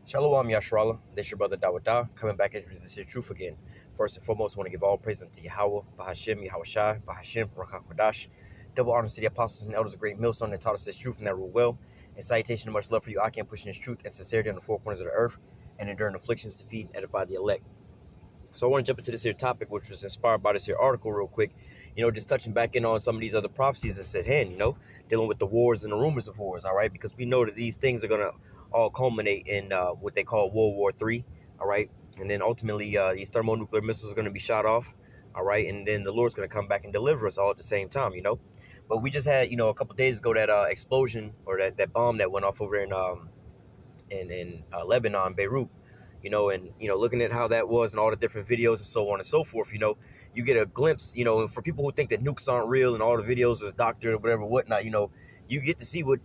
Shalom Yashrala, this your brother Dawada, coming back as this is truth again. First and foremost, I want to give all praise unto Yahweh, Bahashim, Yahushai, Bahashim, Rakakwadash. Double honors to the apostles and elders of great millstone that taught us this truth and that rule well. And salutation and much love for you, I can pushing this truth and sincerity on the four corners of the earth and enduring afflictions to feed and edify the elect. So I want to jump into this here topic, which was inspired by this here article real quick. Just touching back in on some of these other prophecies that's at hand, dealing with the wars and the rumors of wars, all right? Because we know that these things are going to all culminate in what they call World War III, all right? And then ultimately these thermonuclear missiles are going to be shot off, all right? And then the Lord's going to come back and deliver us all at the same time. But we just had, a couple days ago that explosion or that bomb that went off over in Lebanon, Beirut, and looking at how that was and all the different videos and so on and so forth, you get a glimpse, and for people who think that nukes aren't real and all the videos is doctored or whatever, whatnot, you get to see what,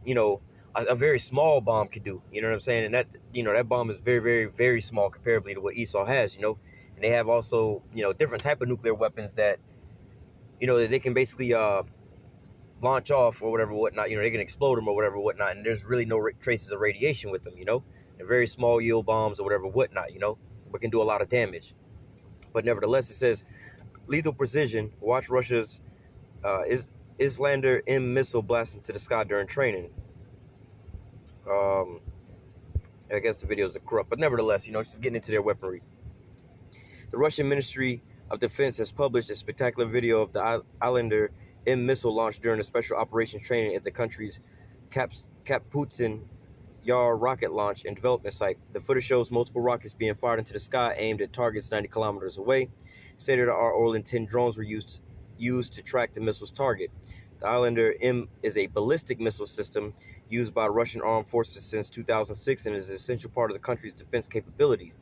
a very small bomb could do, you know what I'm saying? And that, that bomb is very, very, very small comparably to what Esau has, and they have also, different type of nuclear weapons that, that they can basically, launch off or whatever, whatnot, they can explode them or whatever, whatnot. And there's really no traces of radiation with them, They're very small yield bombs or whatever, whatnot, but can do a lot of damage. But nevertheless, it says lethal precision. Watch Russia's Islander M missile blast into the sky during training. I guess the videos are corrupt, but nevertheless, just getting into their weaponry. The Russian Ministry of Defense has published a spectacular video of the Islander M missile launched during a special operations training at the country's Kaputsin Yar rocket launch and development site. The footage shows multiple rockets being fired into the sky aimed at targets 90 kilometers away. State-of-the-art Orlan 10 drones were used to track the missile's target. The Islander M is a ballistic missile system used by Russian armed forces since 2006 and is an essential part of the country's defense capability.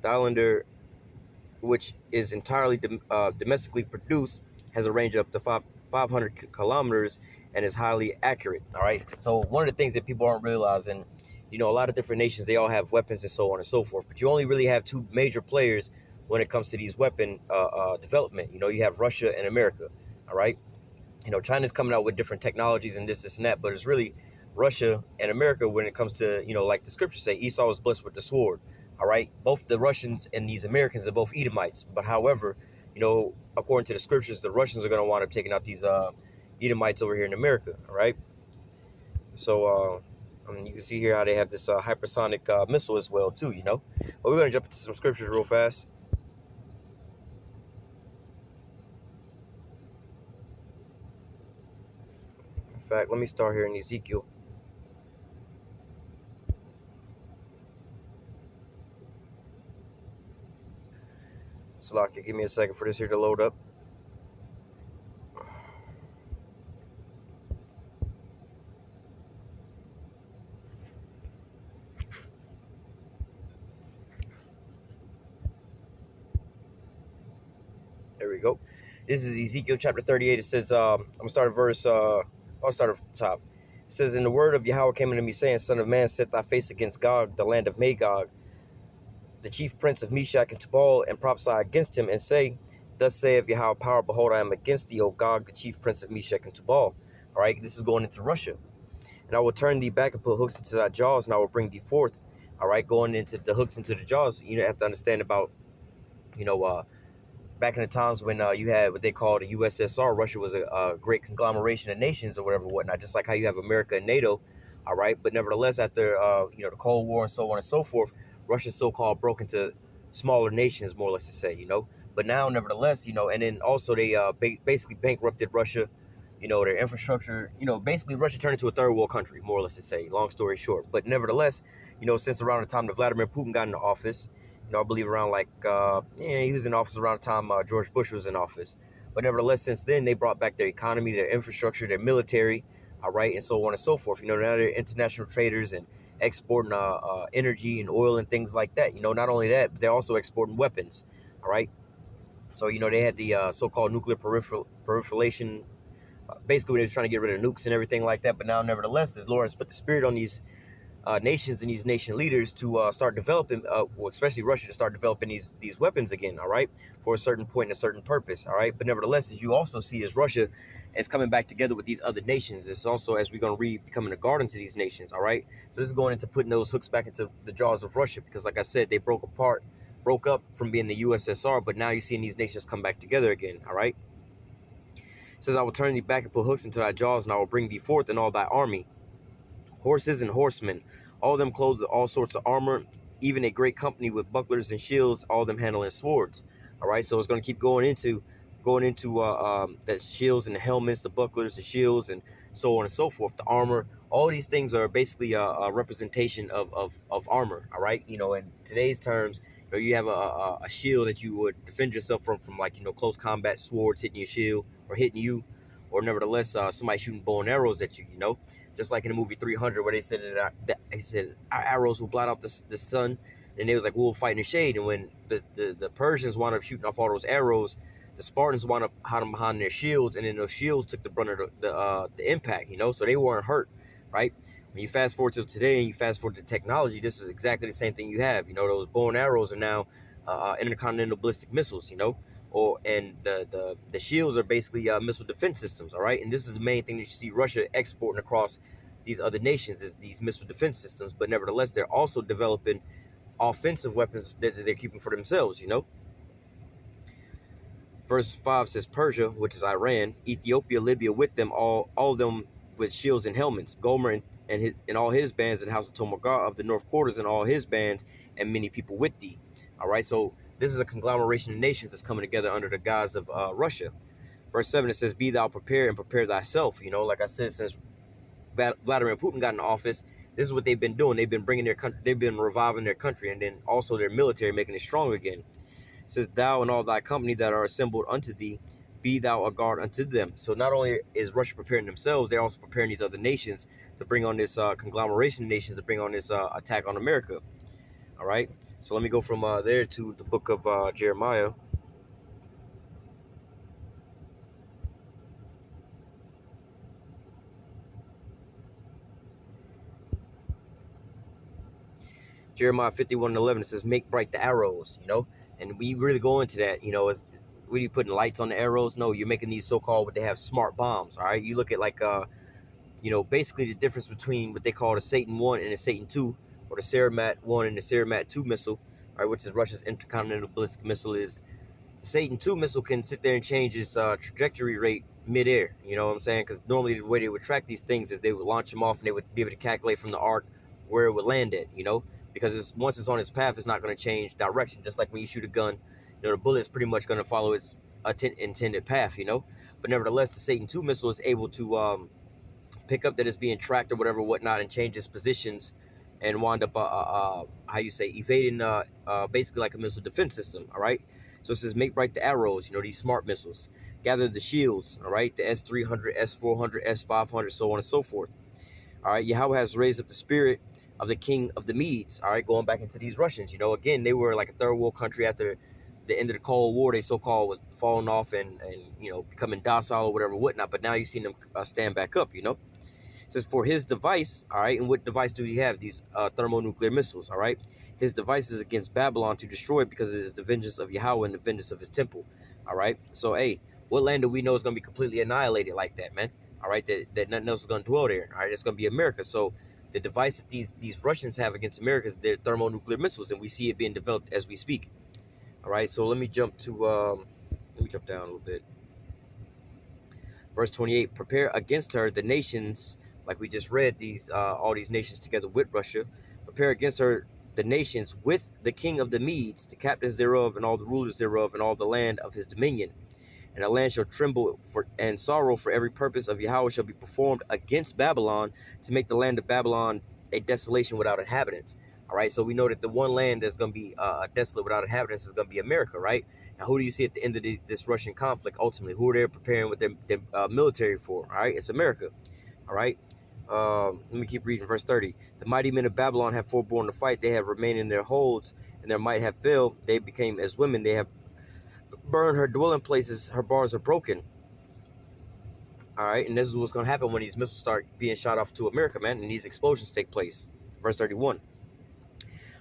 The Islander, which is entirely domestically produced, has a range of up to 500 kilometers and is highly accurate. All right. So one of the things that people aren't realizing, a lot of different nations, they all have weapons and so on and so forth. But you only really have two major players when it comes to these weapon development. You have Russia and America. All right. China's coming out with different technologies and this and that. But it's really Russia and America when it comes to, like the scriptures say, Esau was blessed with the sword. All right. Both the Russians and these Americans are both Edomites. But however, according to the scriptures, the Russians are going to wind up taking out these Edomites over here in America, all right? So, you can see here how they have this hypersonic missile as well, too, But we're going to jump into some scriptures real fast. In fact, let me start here in Ezekiel. Salaki, give me a second for this here to load up. There we go. This is Ezekiel chapter 38. It says, I'm going to start at verse, I'll start at the top. It says, "And the word of Yahweh came unto me, saying, Son of man, set thy face against Gog, the land of Magog, the chief prince of Meshach and Tubal, and prophesy against him, and say, Thus saith Yahweh power, behold, I am against thee, O Gog, the chief prince of Meshach and Tubal." All right, this is going into Russia. "And I will turn thee back and put hooks into thy jaws, and I will bring thee forth." All right, going into the hooks into the jaws, you have to understand about, back in the times when you had what they called the USSR, Russia was a great conglomeration of nations or whatever, whatnot, just like how you have America and NATO, all right? But nevertheless, after, the Cold War and so on and so forth, Russia so-called broke into smaller nations, more or less to say, But now, nevertheless, and then also they basically bankrupted Russia, their infrastructure, basically Russia turned into a third world country, more or less to say, long story short. But nevertheless, since around the time that Vladimir Putin got into office, I believe around he was in office around the time George Bush was in office. But nevertheless, since then, they brought back their economy, their infrastructure, their military, all right, and so on and so forth. Now they're international traders and exporting energy and oil and things like that. Not only that, but they're also exporting weapons, all right? So, they had the so-called nuclear proliferation, basically when they was trying to get rid of nukes and everything like that. But now, nevertheless, the Lord has put the spirit on these nations and these nation leaders to start developing, well, especially Russia, to start developing these weapons again, all right, for a certain point and a certain purpose, all right. But nevertheless, as you also see, as Russia is coming back together with these other nations, it's also, as we're going to read, becoming a guardian to these nations, all right. So this is going into putting those hooks back into the jaws of Russia, because like I said, they broke up from being the USSR, but now you're seeing these nations come back together again, all right. It says, I will turn thee back and put hooks into thy jaws, and I will bring thee forth in all thy army, horses and horsemen, all of them clothed with all sorts of armor, even a great company with bucklers and shields, all of them handling swords. All right, so it's going to keep going into the shields and the helmets, the bucklers, the shields, and so on and so forth. The armor, all these things are basically a representation of armor. All right, in today's terms, you have a shield that you would defend yourself from like close combat, swords hitting your shield or hitting you, or nevertheless somebody shooting bow and arrows at you. Just like in the movie 300, where they said our arrows will blot out the sun, and they was like, we'll fight in the shade. And when the Persians wound up shooting off all those arrows, the Spartans wound up hiding behind their shields, and then those shields took the brunt of the impact, so they weren't hurt, right? When you fast forward to today and you fast forward to technology, this is exactly the same thing you have. Those bow and arrows are now intercontinental ballistic missiles, and the shields are basically missile defense systems, all right? And this is the main thing that you see Russia exporting across these other nations, is these missile defense systems. But nevertheless, they're also developing offensive weapons that they're keeping for themselves, Verse 5 says, Persia, which is Iran, Ethiopia, Libya with them, all of them with shields and helmets, Gomer and all his bands, and House of Tomargar of the north quarters and all his bands, and many people with thee. All right, so this is a conglomeration of nations that's coming together under the guise of Russia. Verse 7, it says, be thou prepared and prepare thyself. Like I said, since Vladimir Putin got in office, this is what they've been doing. They've been bringing their country, they've been reviving their country, and then also their military, making it strong again. It says, thou and all thy company that are assembled unto thee, be thou a guard unto them. So not only is Russia preparing themselves, they're also preparing these other nations to bring on this conglomeration of nations, to bring on this attack on America. All right, so let me go from there to the book of Jeremiah. Jeremiah 51:11, it says, make bright the arrows, and we really go into that, is what are you putting lights on the arrows? No, you're making these so-called, what they have, smart bombs. All right, you look at like basically the difference between what they call the Satan 1 and the Satan 2, or the Saramat 1 and the Saramat 2 missile, all right, which is Russia's intercontinental ballistic missile. Is the Satan 2 missile can sit there and change its trajectory rate midair. You know what I'm saying? Because normally the way they would track these things is they would launch them off and they would be able to calculate from the arc where it would land at, because once it's on its path, it's not going to change direction. Just like when you shoot a gun, the bullet's pretty much going to follow its intended path, But nevertheless, the Satan 2 missile is able to pick up that it's being tracked or whatever, whatnot, and change its positions and wind up, evading basically like a missile defense system, all right? So it says, make bright the arrows, these smart missiles. Gather the shields, all right? The S-300, S-400, S-500, so on and so forth. All right, Yahweh has raised up the spirit of the king of the Medes, all right, going back into these Russians. Again, they were like a third world country after the end of the Cold War. They so-called was falling off and becoming docile or whatever, whatnot. But now you've seen them stand back up, It says, for his device, all right, and what device do he have? These thermonuclear missiles, all right? His device is against Babylon to destroy it, because it is the vengeance of Yahweh and the vengeance of his temple, all right? So, hey, what land do we know is going to be completely annihilated like that, man? All right, that nothing else is going to dwell there, all right? It's going to be America. So the device that these Russians have against America is their thermonuclear missiles, and we see it being developed as we speak. All right, so let me jump down a little bit. Verse 28, prepare against her the nations, like we just read, all these nations together with Russia. Prepare against her the nations with the king of the Medes, the captains thereof, and all the rulers thereof, and all the land of his dominion. And the land shall tremble and sorrow, for every purpose of Yahweh shall be performed against Babylon, to make the land of Babylon a desolation without inhabitants. All right, so we know that the one land that's going to be desolate without inhabitants is going to be America, right? Now, who do you see at the end of this Russian conflict? Ultimately, who are they preparing with their military for? All right, it's America. All right, let me keep reading. Verse 30. The mighty men of Babylon have forborne to fight. They have remained in their holds, and their might have failed. They became as women. They have burned her dwelling places. Her bars are broken. All right, and this is what's going to happen when these missiles start being shot off to America, man, and these explosions take place. Verse 31.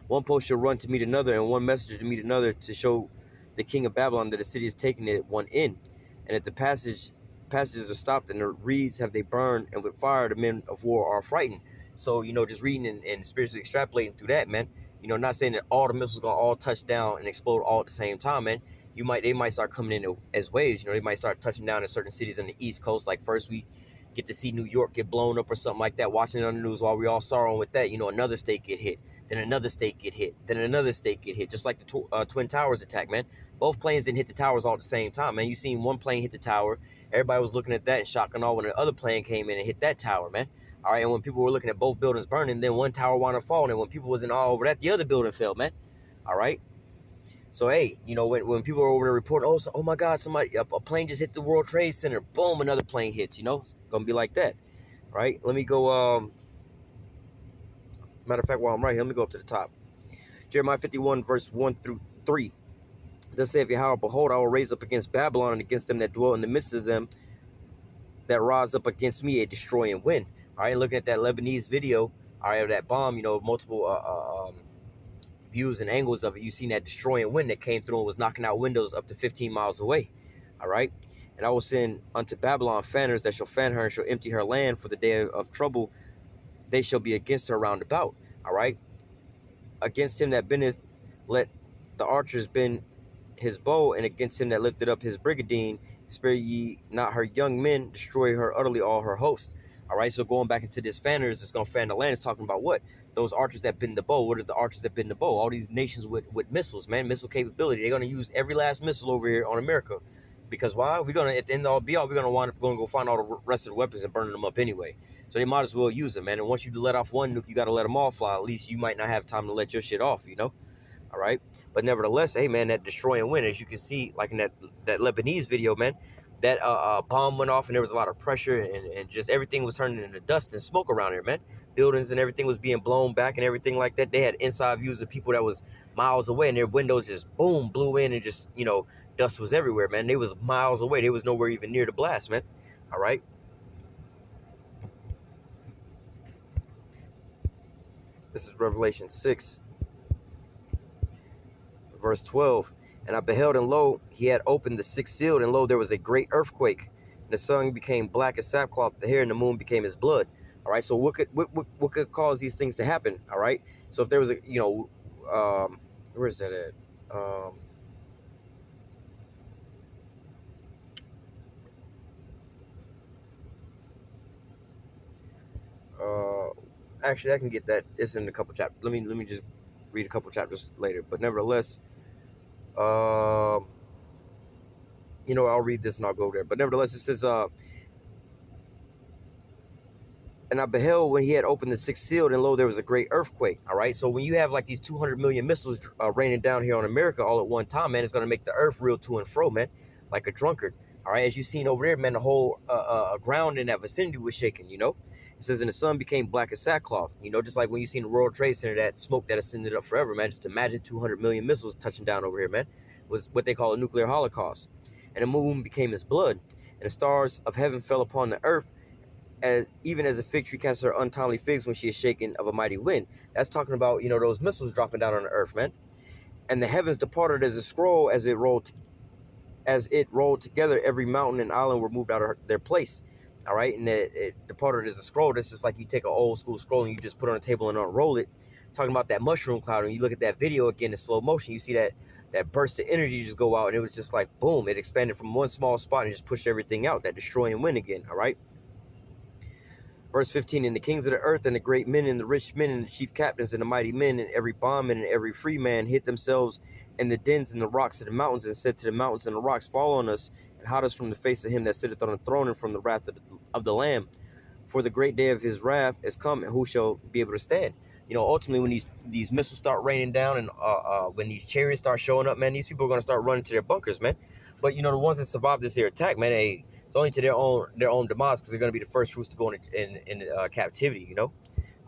One post shall run to meet another, and one messenger to meet another, to show the king of Babylon that the city is taken at one end. And if the passages are stopped, and the reeds have they burned, and with fire the men of war are frightened. So, just reading and spiritually extrapolating through that, man. Not saying that all the missiles gonna all touch down and explode all at the same time, man. They might start coming in as waves. They might start touching down in certain cities on the East Coast. Like first we get to see New York get blown up or something like that, watching it on the news while we all sorrowing with that. Another state get hit, then another state get hit, then another state get hit, just like the Twin Towers attack, man. Both planes didn't hit the towers all at the same time, man. You seen one plane hit the tower, everybody was looking at that and shock and awe when the other plane came in and hit that tower, man. All right, and when people were looking at both buildings burning, then one tower wound up falling, and when people was in awe over that, the other building fell, man. All right. So, hey, when people are over there reporting, oh my God, a plane just hit the World Trade Center. Boom, another plane hits, It's going to be like that, right? Let me go, matter of fact, while I'm right here, let me go up to the top. Jeremiah 51, verse 1 through 3. Thus saith Yahweh, behold, I will raise up against Babylon and against them that dwell in the midst of them that rise up against me a destroying wind. All right, looking at that Lebanese video, all right, of that bomb, multiple views and angles of it, you seen that destroying wind that came through and was knocking out windows up to 15 miles away. All right. And I will send unto Babylon fanners that shall fan her and shall empty her land, for the day of trouble they shall be against her round about. All right. Against him that bendeth, let the archers bend his bow, and against him that lifted up his brigandine, spare ye not her young men, destroy her utterly all her host. All right, so going back into this fanners, it's going to fan the land. It's talking about what? Those archers that bend the bow. What are the archers that bend the bow? All these nations with missiles, man, missile capability. They're going to use every last missile over here on America. Because why? We're going to, at the end of all be all, we're going to wind up going to go find all the rest of the weapons and burning them up anyway. So they might as well use them, man. And once you let off one nuke, you got to let them all fly. At least you might not have time to let your shit off, All right. But nevertheless, hey, man, that destroying wind, as you can see, like in that Lebanese video, man, that bomb went off and there was a lot of pressure and just everything was turning into dust and smoke around here, man. Buildings and everything was being blown back and everything like that. They had inside views of people that was miles away and their windows just, boom, blew in and just, dust was everywhere, man. They was miles away. They was nowhere even near the blast, man. All right. This is Revelation 6, verse 12. And I beheld, and lo, he had opened the sixth seal, and lo, there was a great earthquake. And the sun became black as sackcloth, the hair, and the moon became as blood. All right, so what could cause these things to happen? All right, so if there was a, where is that at? Actually, I can get that. It's in a couple chapters. Let me just read a couple chapters later. But nevertheless, I'll read this and I'll go there. But nevertheless, it says, and I beheld when he had opened the sixth seal, and lo, there was a great earthquake. All right. So when you have like these 200 million missiles raining down here on America all at one time, man, it's going to make the earth reel to and fro, man, like a drunkard. All right. As you seen over there, man, the whole ground in that vicinity was shaking, It says, and the sun became black as sackcloth. Just like when you seen the World Trade Center, that smoke that ascended up forever, man. Just imagine 200 million missiles touching down over here, man. Was what they call a nuclear holocaust. And the moon became as blood, and the stars of heaven fell upon the earth, even as a fig tree casts her untimely figs when she is shaken of a mighty wind. That's talking about, those missiles dropping down on the earth, man. And the heavens departed as a scroll as it rolled together. Every mountain and island were moved out of their place. All right, and it departed as a scroll. That's just like you take an old school scroll and you just put it on a table and unroll it. Talking about that mushroom cloud, and you look at that video again in slow motion, you see that burst of energy just go out, and it was just like boom, it expanded from one small spot and just pushed everything out. That destroying wind again. All right. Verse 15, and the kings of the earth and the great men and the rich men and the chief captains and the mighty men and every bondman and every free man hid themselves in the dens and the rocks of the mountains, and said to the mountains and the rocks, fall on us and hide us from the face of him that sitteth on the throne and from the wrath of the Lamb. For the great day of his wrath is come, and who shall be able to stand? Ultimately, when these missiles start raining down and when these chariots start showing up, man, these people are going to start running to their bunkers, man. But, the ones that survived this here attack, man, it's only to their own demise, because they're going to be the first fruits to go in captivity,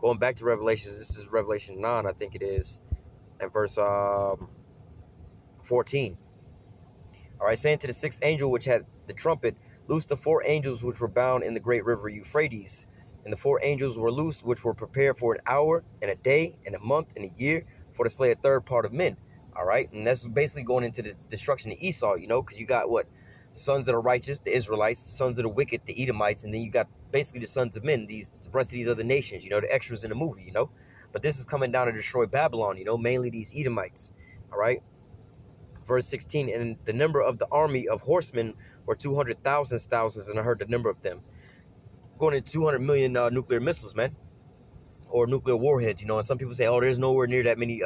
Going back to Revelation, this is Revelation 9, I think it is, and verse 14. All right, saying to the sixth angel which had the trumpet, loose the four angels which were bound in the great river Euphrates. And the 4 angels were loosed, which were prepared for an hour, and a day, and a month, and a year, for to slay a third part of men. All right, and that's basically going into the destruction of Esau, you know, because you got what? The sons of the righteous, the Israelites, the sons of the wicked, the Edomites, and then you got basically the sons of men, the rest of these other nations, you know, the extras in the movie, you know. But this is coming down to destroy Babylon, you know, mainly these Edomites. All right. Verse 16, and the number of the army of horsemen were 200,000 thousands, and I heard the number of them. Going into 200 million nuclear missiles, man, or nuclear warheads, you know. And some people say, oh, there's nowhere near that many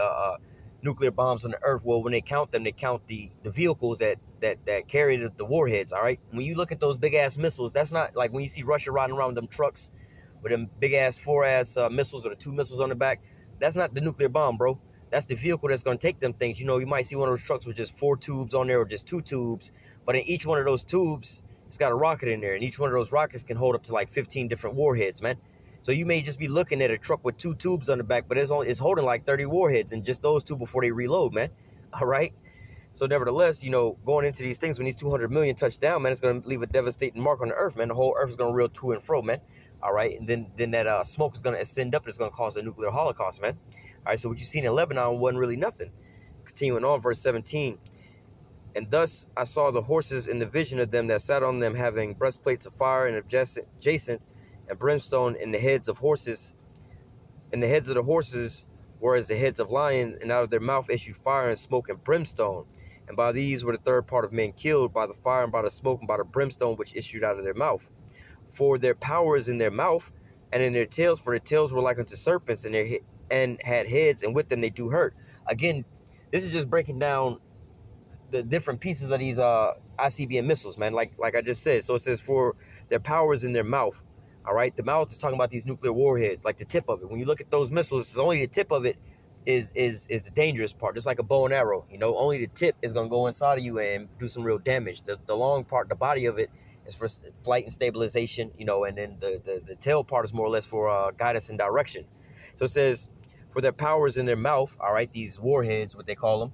nuclear bombs on the earth. Well, when they count them, they count the vehicles that carry the warheads. All right, when you look at those big ass missiles, that's not like when you see Russia riding around with them trucks with them big ass 4 missiles or the 2 missiles on the back. That's not the nuclear bomb, bro. That's the vehicle that's going to take them things. You know, you might see one of those trucks with just 4 tubes on there or just 2 tubes, but in each one of those tubes, it's got a rocket in there, and each one of those rockets can hold up to like 15 different warheads, man. So you may just be looking at a truck with 2 tubes on the back, but it's holding like 30 warheads, and just those 2 before they reload, man. All right. So nevertheless, you know, going into these things, when these 200 million touch down, man, it's going to leave a devastating mark on the earth, man. The whole earth is going to reel to and fro, man. All right. And then that smoke is going to ascend up, and it's going to cause a nuclear holocaust, man. All right. So what you seen in Lebanon wasn't really nothing. Continuing on, verse 17. And thus I saw the horses in the vision of them that sat on them, having breastplates of fire and of jacinth and brimstone in the heads of horses. And the heads of the horses were as the heads of lions, and out of their mouth issued fire and smoke and brimstone. And by these were the third part of men killed, by the fire and by the smoke and by the brimstone which issued out of their mouth. For their power is in their mouth, and in their tails, for their tails were like unto serpents, and had heads, and with them they do hurt. Again, this is just breaking down the different pieces of these ICBM missiles, man. Like I just said. So it says, for their power is in their mouth. All right, the mouth is talking about these nuclear warheads, like the tip of it. When you look at those missiles, it's only the tip of it is the dangerous part. Just like a bow and arrow, you know, only the tip is gonna go inside of you and do some real damage. The long part, the body of it, is for flight and stabilization, you know, and then the tail part is more or less for guidance and direction. So it says, for their power is in their mouth. All right, these warheads, what they call them.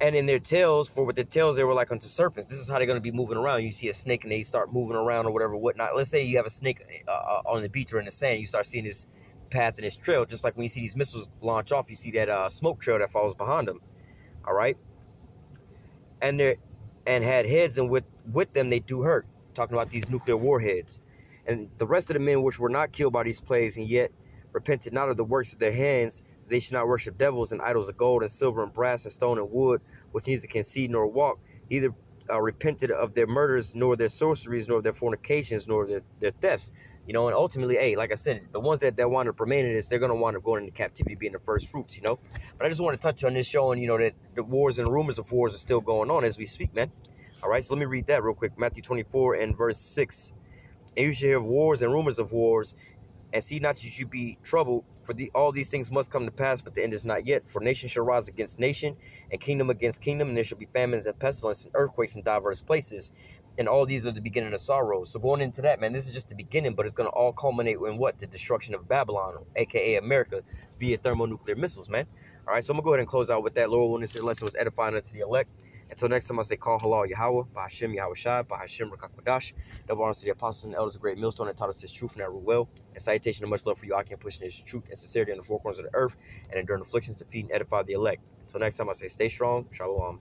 And in their tails, for with their tails, they were like unto serpents. This is how they're going to be moving around. You see a snake and they start moving around or whatever, whatnot. Let's say you have a snake on the beach or in the sand. You start seeing this path and this trail. Just like when you see these missiles launch off, you see that smoke trail that follows behind them. All right. And had heads, and with them they do hurt. Talking about these nuclear warheads. And the rest of the men which were not killed by these plagues, and yet repented not of the works of their hands, they should not worship devils and idols of gold and silver and brass and stone and wood, which neither can see nor walk, neither repented of their murders, nor their sorceries, nor their fornications, nor their thefts. You know, and ultimately, hey, like I said, the ones that wind up remaining is they're going to wind up going into captivity, being the first fruits, you know. But I just want to touch on this, showing, you know, that the wars and rumors of wars are still going on as we speak, man. All right, so let me read that real quick. Matthew 24 and verse 6. And you shall hear of wars and rumors of wars, and see not that you should be troubled, for all these things must come to pass, but the end is not yet. For nation shall rise against nation, and kingdom against kingdom, and there shall be famines and pestilence and earthquakes in diverse places. And all these are the beginning of sorrow. So going into that, man, this is just the beginning, but it's going to all culminate in what? The destruction of Babylon, a.k.a. America, via thermonuclear missiles, man. All right, so I'm going to go ahead and close out with that. Lord willing, this lesson was edifying unto the elect. Until next time, I say, call halal Yahweh, Bahashim Yahweh Shai, Bahashim Rakakwadash. Double honors to the apostles and elders of great millstone that taught us this truth and that rule well. And salutation and much love for you. I can push this truth and sincerity in the four corners of the earth, and enduring afflictions to feed and edify the elect. Until next time, I say, stay strong. Shalom.